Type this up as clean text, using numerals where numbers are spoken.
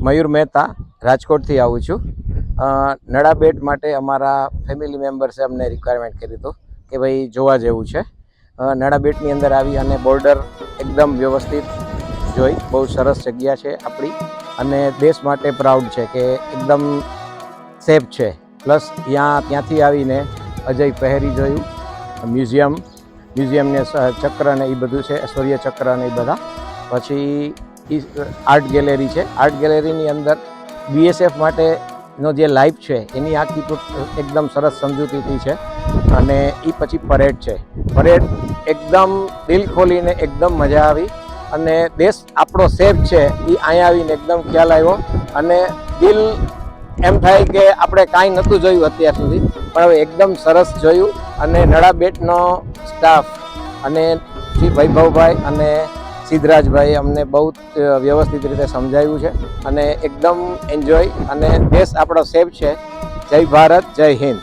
મયુર મહેતા રાજકોટથી આવું છું. નડા બેટ માટે અમારા ફેમિલી મેમ્બર્સે અમને રિક્વાયરમેન્ટ કરી હતું કે ભાઈ જોવા જેવું છે. નડા બેટની અંદર આવી અને બોર્ડર એકદમ વ્યવસ્થિત જોઈ, બહુ સરસ જગ્યા છે આપણી અને દેશ માટે પ્રાઉડ છે કે એકદમ સેફ છે. પ્લસ ત્યાંથી આવીને અજય પહેરી જોયું, મ્યુઝિયમને ચક્ર ને એ બધું છે, સૂર્ય ચક્ર ને એ બધા. પછી આર્ટ ગેલેરી છે. આર્ટ ગેલેરીની અંદર બીએસએફ માટેનો જે લાઈફ છે એની આખી એકદમ સરસ સમજૂતીથી છે. અને એ પછી પરેડ છે. પરેડ એકદમ દિલ ખોલીને એકદમ મજા આવી અને દેશ આપણો સેફ છે એ અહીંયા આવીને એકદમ ખ્યાલ આવ્યો અને દિલ એમ થાય કે આપણે કાંઈ નહોતું જોયું અત્યાર સુધી, પણ હવે એકદમ સરસ જોયું. અને નડા બેટનો સ્ટાફ અને શ્રી વૈભવભાઈ અને સિદ્ધરાજભાઈ અમને બહુ વ્યવસ્થિત રીતે સમજાવ્યું છે અને એકદમ એન્જોય. અને દેશ આપણો સેફ છે. જય ભારત, જય હિન્દ.